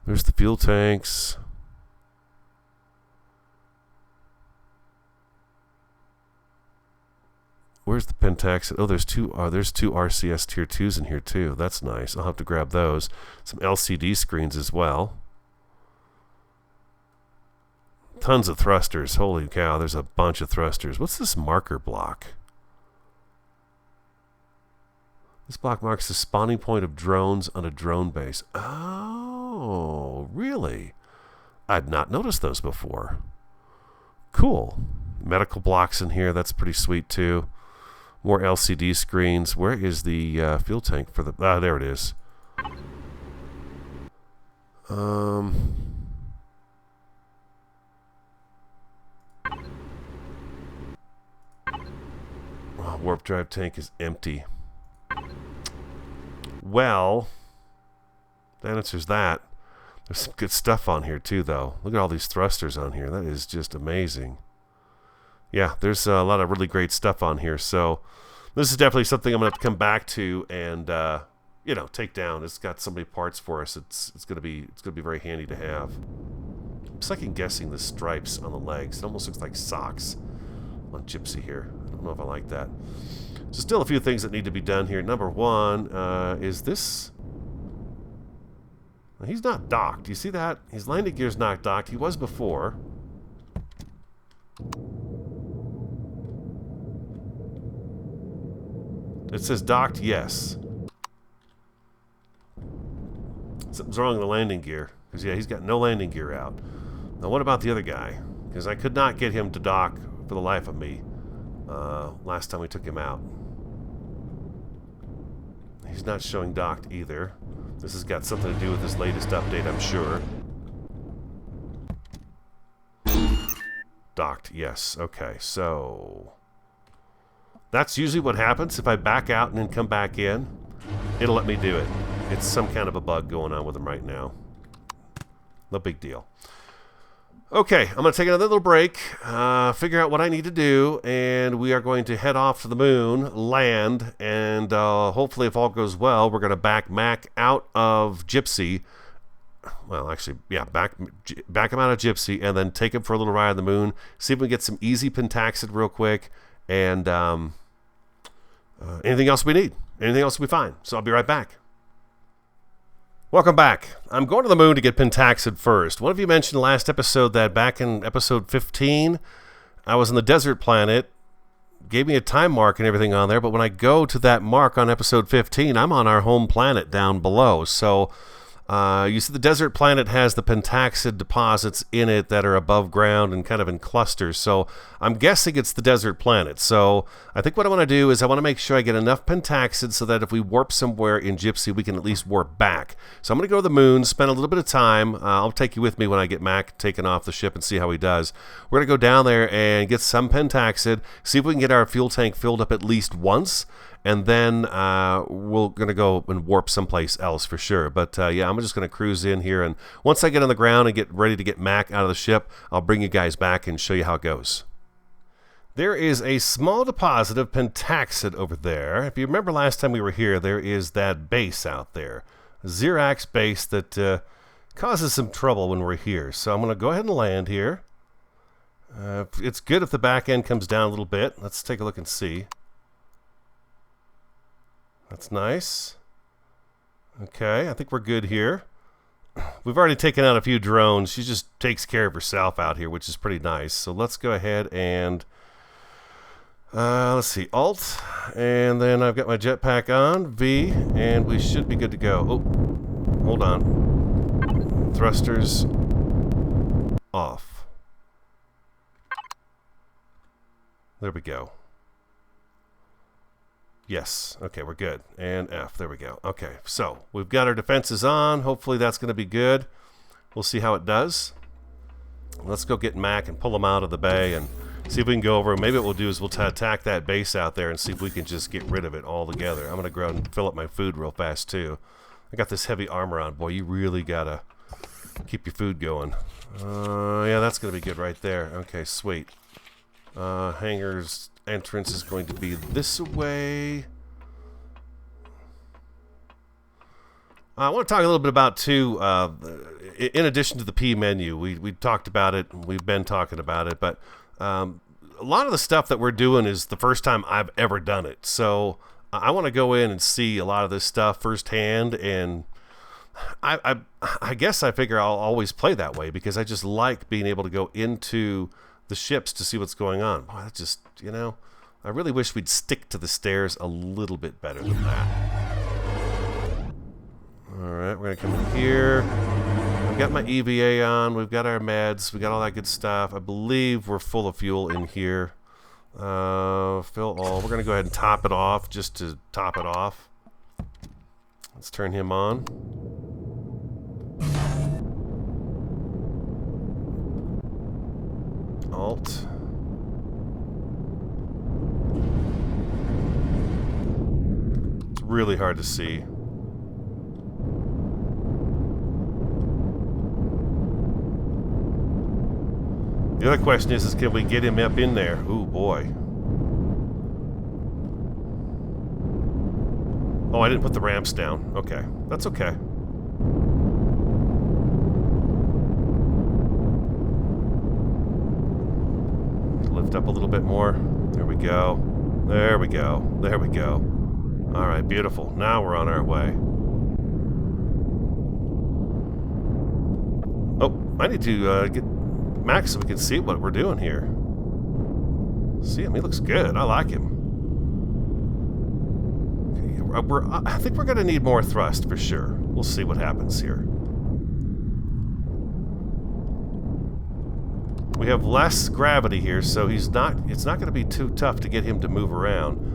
Speaker 1: There's the fuel tanks. Where's the pentaxid? Oh, there's two RCS Tier 2s in here too. That's nice. I'll have to grab those. Some LCD screens as well. Tons of thrusters. Holy cow, there's a bunch of thrusters. What's this marker block? This block marks the spawning point of drones on a drone base. Oh, really? I'd not noticed those before. Cool. Medical blocks in here. That's pretty sweet too. More LCD screens. Where is the fuel tank for the... Ah, there it is. Oh, warp drive tank is empty. Well, that answers that. There's some good stuff on here too, though. Look at all these thrusters on here. That is just amazing. Yeah, there's a lot of really great stuff on here. So this is definitely something I'm gonna have to come back to and you know, take down. It's got so many parts for us. It's gonna be very handy to have. I'm second guessing the stripes on the legs. It almost looks like socks on Gypsy here. I don't know if I like that. So still a few things that need to be done here. Number one is this. He's not docked. You see that? His landing gear's not docked. He was before. It says docked, yes. Something's wrong with the landing gear. Because, yeah, he's got no landing gear out. Now, what about the other guy? Because I could not get him to dock for the life of me last time we took him out. He's not showing docked either. This has got something to do with this latest update, I'm sure. Docked, yes. Okay, so... that's usually what happens. If I back out and then come back in, it'll let me do it. It's some kind of a bug going on with them right now. No big deal. Okay, I'm going to take another little break, figure out what I need to do, and we are going to head off to the moon, land, and hopefully if all goes well, we're going to back Mac out of Gypsy. Well, actually, yeah, back him out of Gypsy, and then take him for a little ride on the moon, see if we can get some easy pentaxid real quick, and anything else we need. Anything else will be fine. So I'll be right back. Welcome back. I'm going to the moon to get pentaxid first. One of you mentioned last episode that back in episode 15, I was on the desert planet, gave me a time mark and everything on there, but when I go to that mark on episode 15, I'm on our home planet down below. So you see the desert planet has the pentaxid deposits in it that are above ground and kind of in clusters. So I'm guessing it's the desert planet. So I think what I want to do is I want to make sure I get enough pentaxid so that if we warp somewhere in Gypsy, we can at least warp back. So I'm going to go to the moon, spend a little bit of time. I'll take you with me when I get Mac taken off the ship and see how he does. We're going to go down there and get some pentaxid, see if we can get our fuel tank filled up at least once. And then we're going to go and warp someplace else for sure. But yeah, I'm just going to cruise in here. And once I get on the ground and get ready to get Mac out of the ship, I'll bring you guys back and show you how it goes. There is a small deposit of pentaxid over there. If you remember last time we were here, there is that base out there. A Xerax base that causes some trouble when we're here. So I'm going to go ahead and land here. It's good if the back end comes down a little bit. Let's take a look and see. That's nice. Okay, I think we're good here. We've already taken out a few drones. She just takes care of herself out here, which is pretty nice. So let's go ahead and let's see, Alt, and then I've got my jetpack on, V, and we should be good to go. Oh, hold on. Thrusters off. There we go. Yes. Okay, we're good. And F. There we go. Okay, so we've got our defenses on. Hopefully that's going to be good. We'll see how it does. Let's go get Mac and pull him out of the bay and see if we can go over. Maybe what we'll do is we'll attack that base out there and see if we can just get rid of it altogether. I'm going to go out and fill up my food real fast, too. I got this heavy armor on. Boy, you really got to keep your food going. Yeah, that's going to be good right there. Okay, sweet. Hangar's entrance is going to be this way. I want to talk a little bit about, too, in addition to the P menu. We talked about it. We've been talking about it. But a lot of the stuff that we're doing is the first time I've ever done it. So I want to go in and see a lot of this stuff firsthand. And I guess I figure I'll always play that way because I just like being able to go into the ships to see what's going on. Boy, that's just, you know, I really wish we'd stick to the stairs a little bit better than that. Alright, we're going to come in here. I've got my EVA on. We've got our meds. We got all that good stuff. I believe we're full of fuel in here. Fill all. We're going to go ahead and top it off just to top it off. Let's turn him on. Alt. It's really hard to see. The other question is can we get him up in there? Ooh, boy. Oh, I didn't put the ramps down. Okay, that's okay. Lift up a little bit more. There we go. There we go. There we go. All right, beautiful. Now we're on our way. Oh, I need to get Max so we can see what we're doing here. See him? He looks good. I like him. Okay, I think we're going to need more thrust for sure. We'll see what happens here. We have less gravity here, so it's not going to be too tough to get him to move around.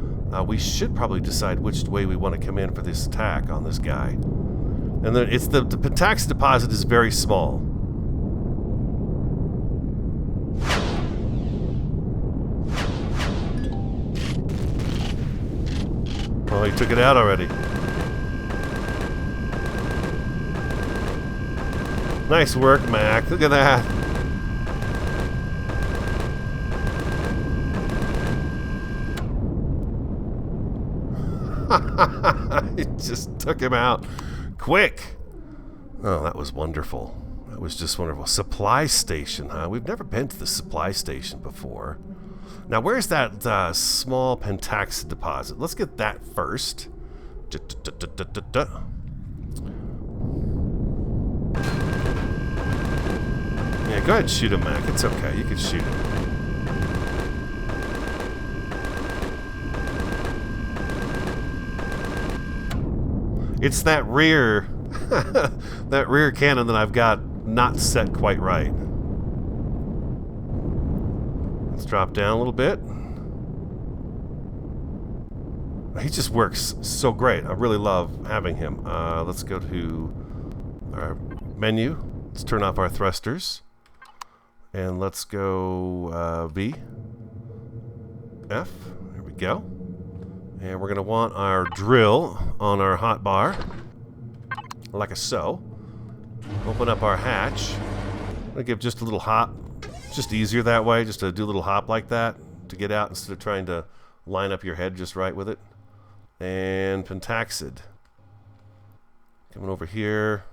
Speaker 1: We should probably decide which way we want to come in for this attack on this guy. And then it's the pentaxid deposit is very small. Oh, he took it out already. Nice work, Mac. Look at that. He just took him out quick. Oh, that was wonderful. That was just wonderful. Supply station, huh? We've never been to the supply station before. Now, where's that small pentaxid deposit? Let's get that first. Yeah, go ahead and shoot him, Mac. It's okay. You can shoot him. It's that rear that rear cannon that I've got not set quite right. Let's drop down a little bit. He just works so great. I really love having him. Let's go to our menu. Let's turn off our thrusters. And let's go V, F. There we go. And we're going to want our drill on our hot bar, like a so. Open up our hatch. I'm going to give just a little hop. Just easier that way, just to do a little hop like that to get out instead of trying to line up your head just right with it. And pentaxid. Coming over here.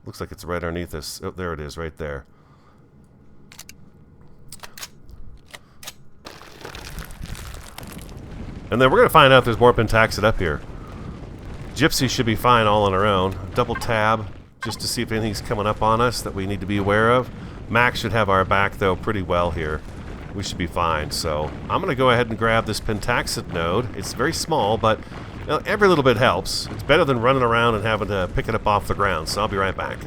Speaker 1: Looks like it's right underneath us. Oh, there it is, right there. And then we're going to find out if there's more pentaxid up here. Gypsy should be fine all on her own. Double tab just to see if anything's coming up on us that we need to be aware of. Max should have our back, though, pretty well here. We should be fine. So I'm going to go ahead and grab this pentaxid node. It's very small, but you know, every little bit helps. It's better than running around and having to pick it up off the ground. So I'll be right back.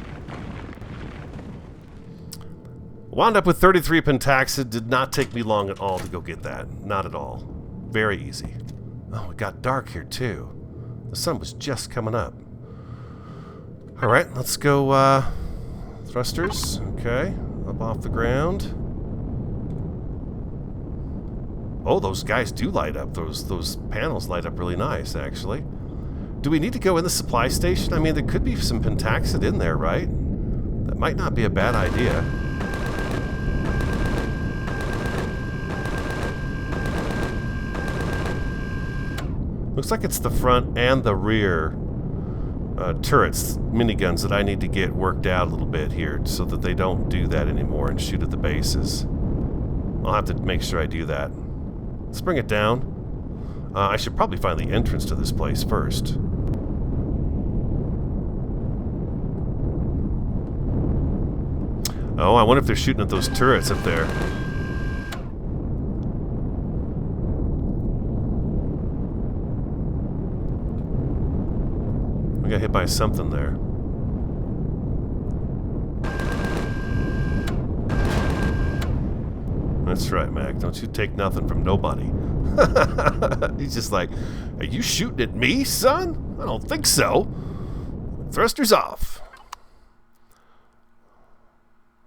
Speaker 1: Wound up with 33 pentaxid. Did not take me long at all to go get that. Not at all. Very easy. Oh, it got dark here too. The sun was just coming up. Alright, let's go thrusters. Okay, up off the ground. Oh, those guys do light up. Those panels light up really nice, actually. Do we need to go in the supply station? I mean, there could be some pentaxid in there, right? That might not be a bad idea. Looks like it's the front and the rear turrets, miniguns that I need to get worked out a little bit here so that they don't do that anymore and shoot at the bases. I'll have to make sure I do that. Let's bring it down. I should probably find the entrance to this place first. Oh, I wonder if they're shooting at those turrets up there. We got hit by something there. That's right, Mac. Don't you take nothing from nobody. He's just like, are you shooting at me, son? I don't think so. Thrusters off.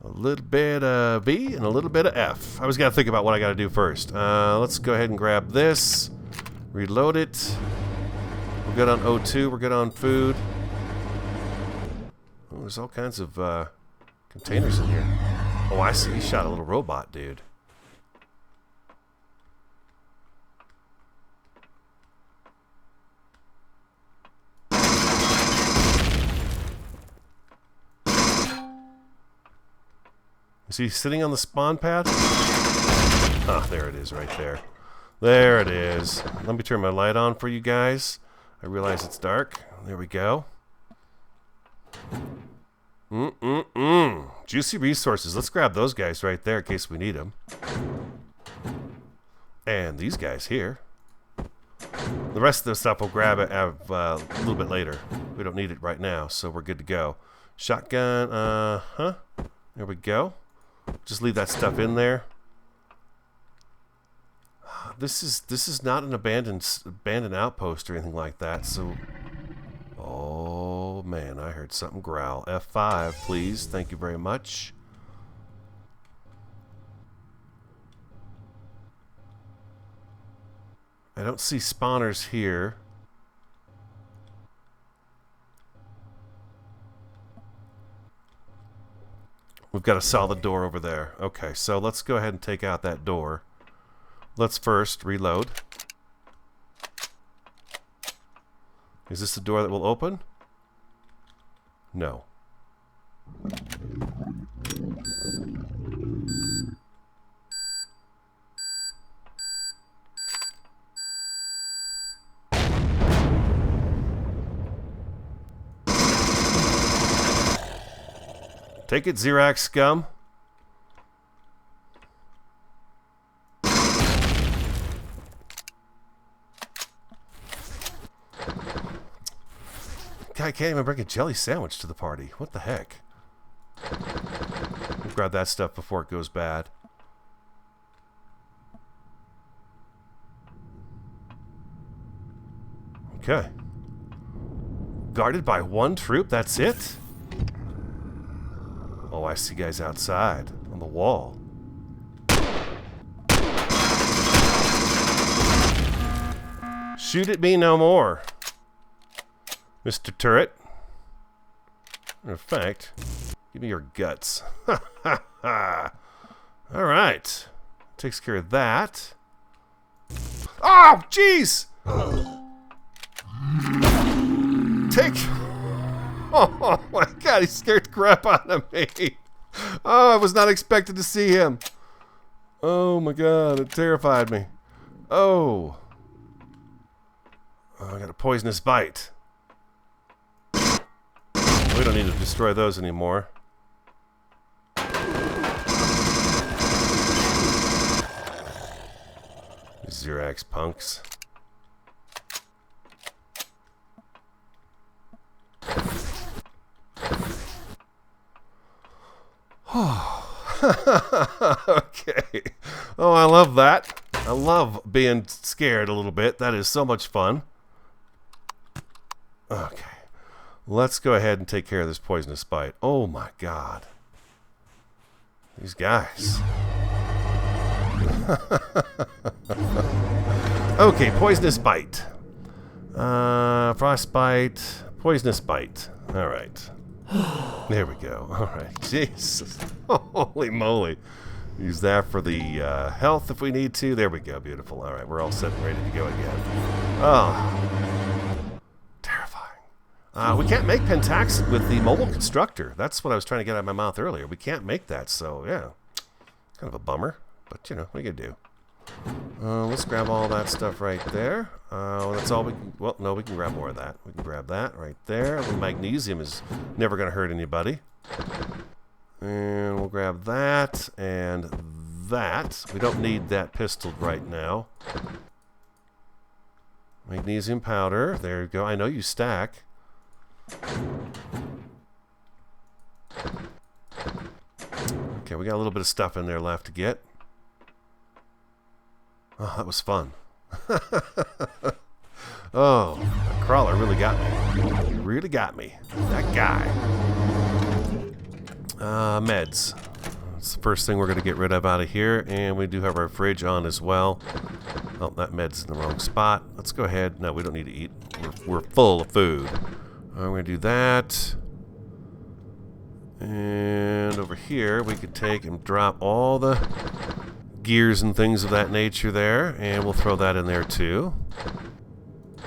Speaker 1: A little bit of V and a little bit of F. I was got to think about what I got to do first. Let's go ahead and grab this. Reload it. We're good on O2. We're good on food. Oh, there's all kinds of containers in here. Oh, I see. He shot a little robot, dude. Is he sitting on the spawn pad? Ah, there it is right there. There it is. Let me turn my light on for you guys. I realize it's dark. There we go. Juicy resources. Let's grab those guys right there in case we need them. And these guys here. The rest of the stuff we'll grab it a little bit later. We don't need it right now, so we're good to go. Shotgun, there we go. Just leave that stuff in there. This is not an abandoned outpost or anything like that. So, oh man, I heard something growl. F5, please. Thank you very much. I don't see spawners here. We've got a solid door over there. Okay, so let's go ahead and take out that door. Let's first reload. Is this the door that will open? No. Take it, Xerax scum. Guy can't even bring a jelly sandwich to the party. What the heck? We'll grab that stuff before it goes bad. Okay. Guarded by one troop, that's it? Oh, I see guys outside on the wall. Shoot at me no more, Mr. Turret. In fact, give me your guts. Alright. Takes care of that. Oh, jeez! Take... Oh my god, he scared the crap out of me. Oh, I was not expected to see him. Oh my god, it terrified me. Oh. Oh, I got a poisonous bite. We don't need to destroy those anymore. Xerax punks. Okay. Oh, I love that. I love being scared a little bit. That is so much fun. Okay. Let's go ahead and take care of this poisonous bite. Oh my god. These guys. Okay, poisonous bite. Frostbite. Poisonous bite. Alright. There we go. Alright. Jesus. Holy moly. Use that for the health if we need to. There we go. Beautiful. Alright, we're all set and ready to go again. Oh. Terrifying. We can't make pentaxid with the mobile constructor. That's what I was trying to get out of my mouth earlier. We can't make that, so yeah. Kind of a bummer. But, you know, what are you going to do? Let's grab all that stuff right there. That's all we can... Well, no, we can grab more of that. We can grab that right there. The magnesium is never going to hurt anybody. And we'll grab that and that. We don't need that pistol right now. Magnesium powder. There you go. I know you stack. Okay, we got a little bit of stuff in there left to get. Oh, that was fun. Oh, that crawler really got me. Really got me. That guy. Meds. That's the first thing we're going to get rid of out of here. And we do have our fridge on as well. Oh, that med's in the wrong spot. Let's go ahead. No, we don't need to eat. We're full of food. I'm going to do that. And over here, we could take and drop all the gears and things of that nature there, and we'll throw that in there too.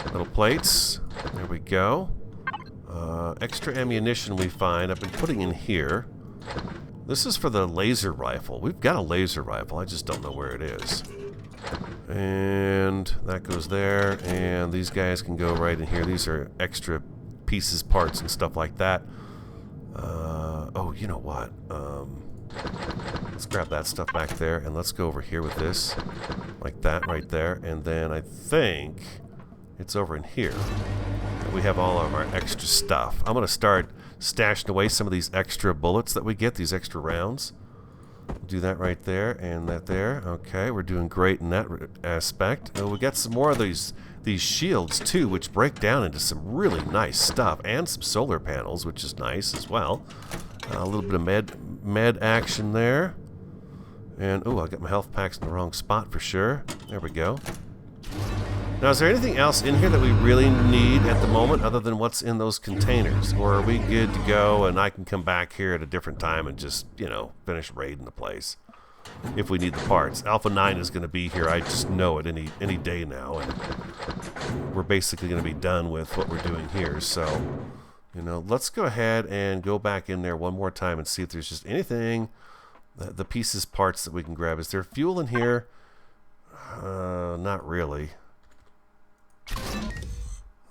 Speaker 1: Little plates. There we go. Extra ammunition we find I've been putting in here. This is for the laser rifle. We've got a laser rifle. I just don't know where it is. And that goes there, and these guys can go right in here. These are extra pieces, parts, and stuff like that. Oh, you know what? Let's grab that stuff back there, and let's go over here with this. Like that right there. And then I think it's over in here that we have all of our extra stuff. I'm going to start stashing away some of these extra bullets that we get, these extra rounds. Do that right there and that there. Okay, we're doing great in that aspect. Oh, we got some more of these shields too, which break down into some really nice stuff, and some solar panels, which is nice as well. A little bit of med action there. And oh, I got my health packs in the wrong spot for sure. There we go. Now, is there anything else in here that we really need at the moment other than what's in those containers? Or are we good to go and I can come back here at a different time and just, you know, finish raiding the place if we need the parts? Alpha 9 is going to be here. I just know it any day now. And we're basically going to be done with what we're doing here. So, you know, let's go ahead and go back in there one more time and see if there's just anything, the pieces, parts that we can grab. Is there fuel in here? Not really.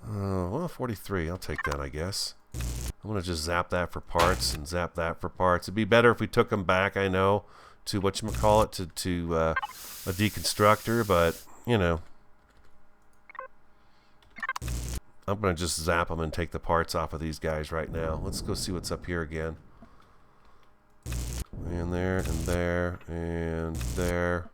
Speaker 1: Well, 43. I'll take that, I guess. I'm going to just zap that for parts and zap that for parts. It'd be better if we took them back, I know, to whatchamacallit, to a deconstructor, but, you know. I'm going to just zap them and take the parts off of these guys right now. Let's go see what's up here again. And there, and there, and there.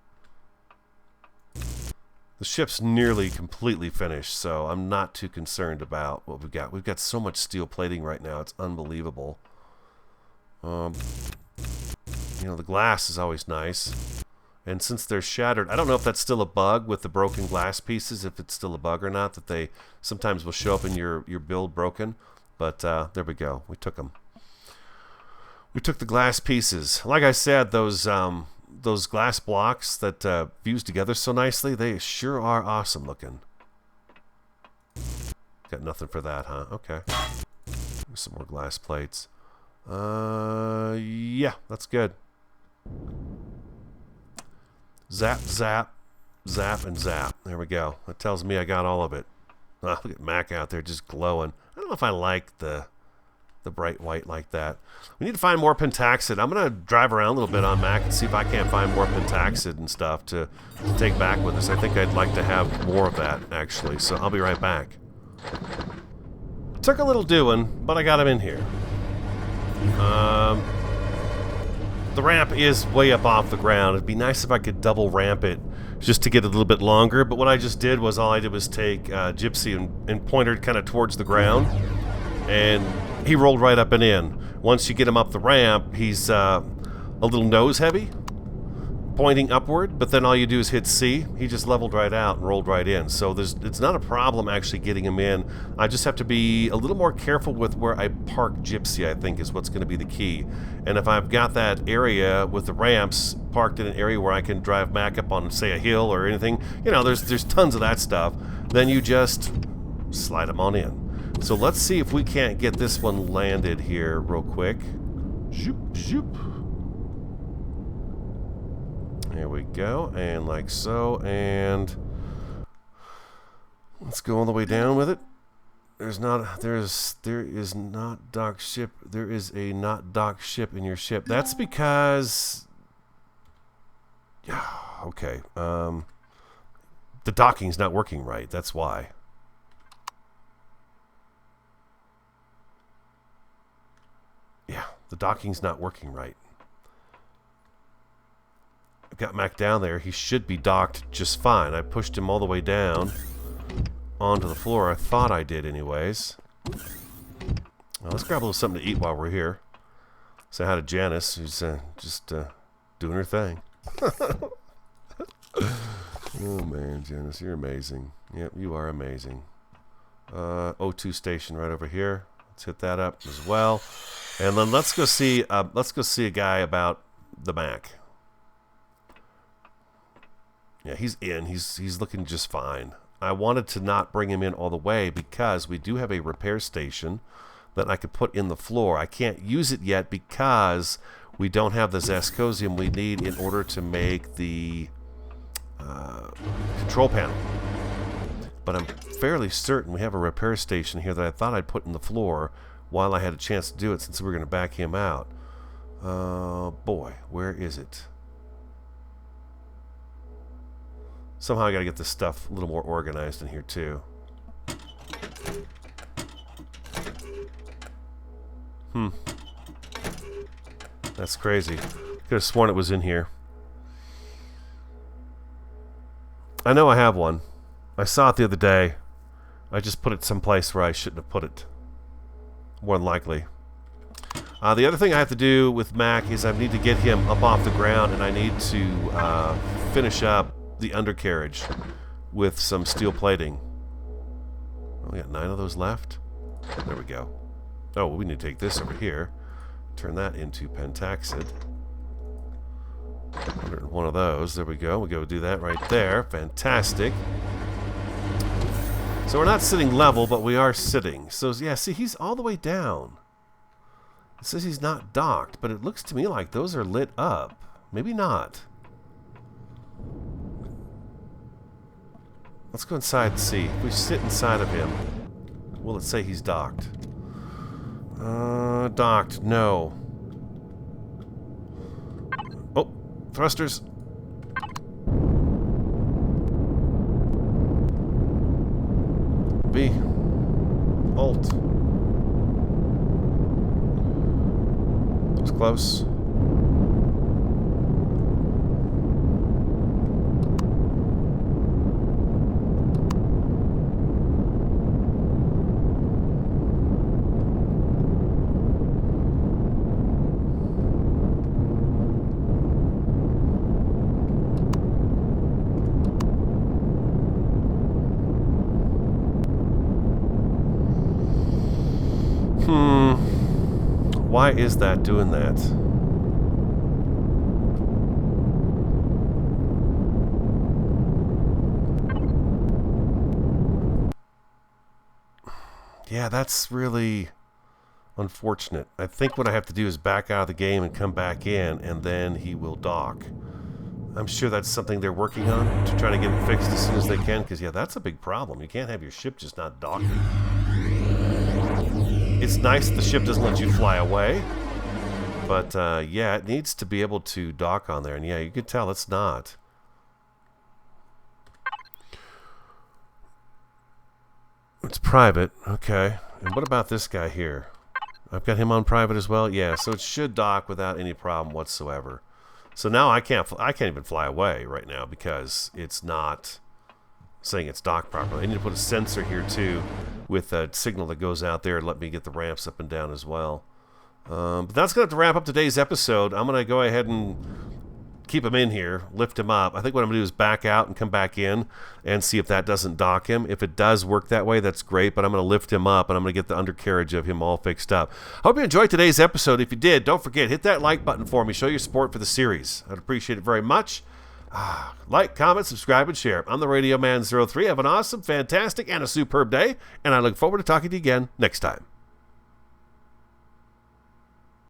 Speaker 1: The ship's nearly completely finished, so I'm not too concerned about what we've got. We've got so much steel plating right now, it's unbelievable. You know, the glass is always nice. And since they're shattered, I don't know if that's still a bug with the broken glass pieces, if it's still a bug or not, that they sometimes will show up in your build broken. But there we go. We took them. We took the glass pieces. Like I said, those glass blocks that fuse together so nicely, they sure are awesome looking. Got nothing for that, huh? Okay. Some more glass plates. Yeah, that's good. Zap, zap, zap, and zap. There we go. That tells me I got all of it. Oh, look at Mac out there just glowing. I don't know if I like the bright white like that. We need to find more pentaxid. I'm going to drive around a little bit on Mac and see if I can't find more pentaxid and stuff to take back with us. I think I'd like to have more of that, actually. So I'll be right back. Took a little doing, but I got him in here. The ramp is way up off the ground. It'd be nice if I could double ramp it just to get a little bit longer, but what I just did was all I did was take Gypsy and point her kind of towards the ground, and he rolled right up and in. Once you get him up the ramp, he's a little nose heavy, pointing upward, but then all you do is hit C. He just leveled right out and rolled right in. So it's not a problem actually getting him in. I just have to be a little more careful with where I park Gypsy, I think, is what's going to be the key. And if I've got that area with the ramps parked in an area where I can drive back up on, say, a hill or anything, you know, there's tons of that stuff, then you just slide them on in. So let's see if we can't get this one landed here real quick. Zoop, zoop. There we go, and like so, and let's go all the way down with it. There is not dock ship. There is a not dock ship in your ship. That's because, yeah, okay. The docking's not working right. That's why. Yeah, the docking's not working right. I've got Mac down there. He should be docked just fine. I pushed him all the way down onto the floor. I thought I did anyways. Well, let's grab a little something to eat while we're here. Say hi to Janice, who's just doing her thing. Oh man, Janice, you're amazing. Yep, you are amazing. O2 station right over here. Let's hit that up as well. And then let's go see a guy about the Mac. Yeah, he's in. He's looking just fine. I wanted to not bring him in all the way because we do have a repair station that I could put in the floor. I can't use it yet because we don't have the Zascosium we need in order to make the control panel. But I'm fairly certain we have a repair station here that I thought I'd put in the floor while I had a chance to do it, since we were going to back him out. Boy, where is it? Somehow I got to get this stuff a little more organized in here too. That's crazy. Could have sworn it was in here. I know I have one. I saw it the other day. I just put it someplace where I shouldn't have put it. More than likely. The other thing I have to do with Mac is I need to get him up off the ground, and I need to finish up the undercarriage with some steel plating. Oh, we got 9 of those left. There we go. Oh, well, we need to take this over here. Turn that into pentaxid. 101 of those. There we go. We go do that right there. Fantastic. So we're not sitting level, but we are sitting. So, yeah, see, he's all the way down. It says he's not docked, but it looks to me like those are lit up. Maybe not. Let's go inside and see. If we sit inside of him, will it say he's docked? Docked. No. Oh, thrusters. B. Alt. That was close. Why is that doing that? Yeah, that's really unfortunate. I think what I have to do is back out of the game and come back in, and then he will dock. I'm sure that's something they're working on to try to get it fixed as soon as they can, because, yeah, that's a big problem. You can't have your ship just not docking. It's nice that the ship doesn't let you fly away, but yeah, it needs to be able to dock on there, and yeah, you can tell it's not. It's private, okay. And what about this guy here? I've got him on private as well. Yeah, so it should dock without any problem whatsoever. So now I can't even fly away right now because it's not saying it's docked properly. I need to put a sensor here too, with a signal that goes out there and let me get the ramps up and down as well. But that's going to have to wrap up today's episode. I'm going to go ahead and keep him in here, lift him up. I think what I'm going to do is back out and come back in and see if that doesn't dock him. If it does work that way, that's great, but I'm going to lift him up and I'm going to get the undercarriage of him all fixed up. I hope you enjoyed today's episode. If you did, don't forget, hit that like button for me. Show your support for the series. I'd appreciate it very much. Like, comment, subscribe, and share. I'm the Radio Man 03. Have an awesome, fantastic, and a superb day, and I look forward to talking to you again next time.